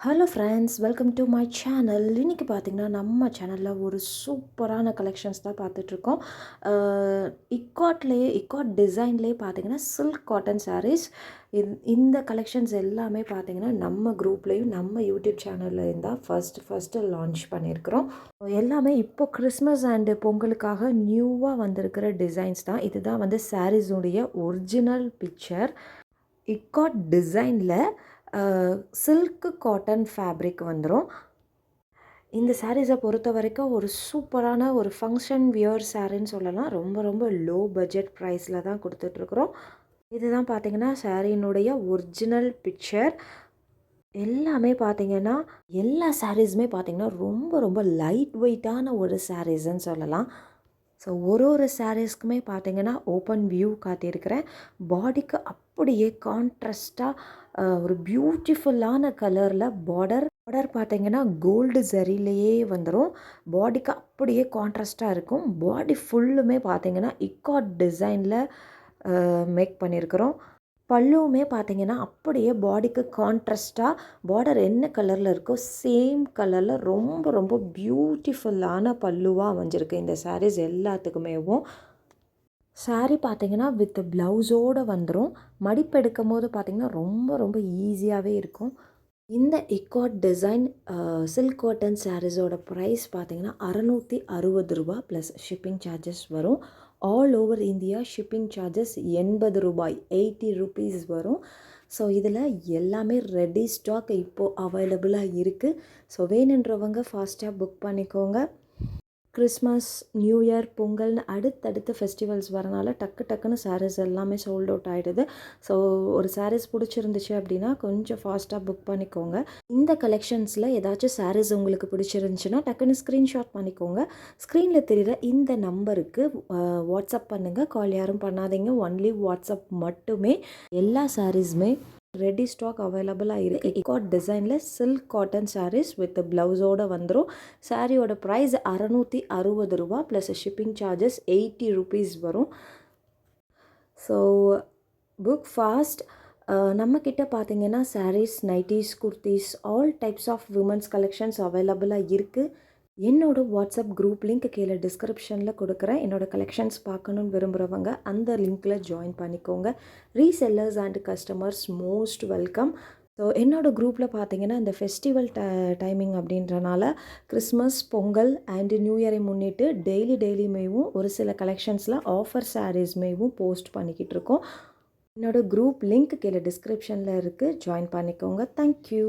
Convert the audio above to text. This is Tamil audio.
Hello friends, welcome to my channel. இன்றைக்கி பார்த்திங்கன்னா நம்ம சேனலில் ஒரு சூப்பரான கலெக்ஷன்ஸ் தான் பார்த்துட்ருக்கோம். இக்காட் டிசைன்லேயே பார்த்திங்கன்னா சில்க் காட்டன் சாரீஸ். இந்த கலெக்ஷன்ஸ் எல்லாமே பார்த்திங்கன்னா நம்ம குரூப்லேயும் நம்ம யூடியூப் சேனல்லையும் தான் ஃபஸ்ட்டு லான்ச் பண்ணியிருக்கிறோம். எல்லாமே இப்போ கிறிஸ்மஸ் அண்டு பொங்கலுக்காக நியூவாக வந்திருக்கிற டிசைன்ஸ் தான். இதுதான் வந்து சாரீஸுடைய ஒரிஜினல் பிக்சர். இக்காட் டிசைனில் சில்க்கு காட்டன் ஃபேப்ரிக் வந்துடும். இந்த சாரீஸை பொறுத்த வரைக்கும் ஒரு சூப்பரான ஒரு ஃபங்க்ஷன் வியர் சாரின்னு சொல்லலாம். ரொம்ப ரொம்ப லோ பட்ஜெட் ப்ரைஸில் தான் கொடுத்துட்ருக்குறோம். இதுதான் பார்த்திங்கன்னா சாரீனுடைய ஒரிஜினல் பிக்சர். எல்லாமே பார்த்திங்கன்னா எல்லா சாரீஸுமே பார்த்திங்கன்னா ரொம்ப ரொம்ப லைட் வெயிட்டான ஒரு சாரீஸ்ன்னு சொல்லலாம். ஸோ ஒரு சாரீஸ்க்குமே பார்த்திங்கன்னா ஓப்பன் வியூ காட்டியிருக்கிறேன். பாடிக்கு அப்படியே கான்ட்ராஸ்ட்டாக ஒரு பியூட்டிஃபுல்லான கலரில் பார்டர் பார்த்திங்கன்னா கோல்டு ஜரிலேயே வந்துடும். பாடிக்கு அப்படியே கான்ட்ராஸ்ட்டாக இருக்கும். பாடி ஃபுல்லுமே பார்த்திங்கன்னா இக்காட் டிசைனில் மேக் பண்ணியிருக்கிறோம். பல்லுவுமே பார்த்திங்கன்னா அப்படியே பாடிக்கு கான்ட்ராஸ்ட்டாக பார்டர் என்ன கலரில் இருக்கோ சேம் கலரில் ரொம்ப ரொம்ப பியூட்டிஃபுல்லான பல்லுவாக அமைஞ்சிருக்கு இந்த சாரீஸ் எல்லாத்துக்குமேவும். சாரீ பார்த்திங்கன்னா வித் ப்ளவுஸோடு வந்துடும். மடிப்பெடுக்கும் போது பார்த்திங்கன்னா ரொம்ப ரொம்ப ஈஸியாகவே இருக்கும். இந்த இக்காட் டிசைன் சில்க் காட்டன் சாரீஸோட ப்ரைஸ் பார்த்திங்கன்னா ரூ. 660 ப்ளஸ் ஷிப்பிங் சார்ஜஸ் வரும். All over India shipping charges ரூ. 80 வரும். ஸோ இதில் எல்லாமே ரெடி ஸ்டாக் இப்போது அவைலபிளாக இருக்குது. ஸோ வேணுன்றவங்க ஃபாஸ்ட்டாக புக் பண்ணிக்கோங்க. கிறிஸ்மஸ், நியூ இயர், பொங்கல்னு அடுத்தடுத்து ஃபெஸ்டிவல்ஸ் வரனால டக்குன்னு சாரீஸ் எல்லாமே சோல்ட் அவுட் ஆகிடுது. ஸோ ஒரு சாரீஸ் பிடிச்சிருந்துச்சு அப்படின்னா கொஞ்சம் ஃபாஸ்ட்டாக புக் பண்ணிக்கோங்க. இந்த கலெக்ஷன்ஸில் ஏதாச்சும் சாரீஸ் உங்களுக்கு பிடிச்சிருந்துச்சுன்னா டக்குன்னு ஸ்க்ரீன்ஷாட் பண்ணிக்கோங்க. ஸ்க்ரீனில் தெரிகிற இந்த நம்பருக்கு வாட்ஸ்அப் பண்ணுங்கள். கால் யாரும் பண்ணாதீங்க. ஒன்லி வாட்ஸ்அப் மட்டுமே. எல்லா சாரீஸுமே ரெடி ஸ்டாக் அவைலபிளாக இருக்குது. இக்காட் டிசைனில் சில்க் காட்டன் சாரீஸ் வித் ப்ளவுஸோடு வந்துடும். சாரியோட ப்ரைஸ் ரூ. 660 ப்ளஸ் ஷிப்பிங் சார்ஜஸ் ரூ. 80 வரும். So book fast. நம்மக்கிட்ட பார்த்திங்கன்னா sarees, nighties, kurtis, all types of womens collections அவைலபிளாக இருக்குது. என்னோடய வாட்ஸ்அப் குரூப் லிங்க் கீழே டிஸ்கிரிப்ஷனில் கொடுக்குறேன். என்னோடய கலெக்ஷன்ஸ் பார்க்கணுன்னு விரும்புகிறவங்க அந்த லிங்க்கில் ஜாயின் பண்ணிக்கோங்க. Resellers and customers most welcome. So என்னோடய குரூப்பில் பார்த்தீங்கன்னா இந்த ஃபெஸ்டிவல் டைமிங் அப்படின்றனால கிறிஸ்மஸ், பொங்கல் அண்டு நியூ இயரை முன்னிட்டு டெய்லியுமேவும் ஒரு சில கலெக்ஷன்ஸில் ஆஃபர் சாரீஸ்மேவும் போஸ்ட் பண்ணிக்கிட்டு இருக்கோம். என்னோடய குரூப் லிங்க் கீழே டிஸ்கிரிப்ஷனில் இருக்குது. ஜாயின் பண்ணிக்கோங்க. தேங்க்யூ.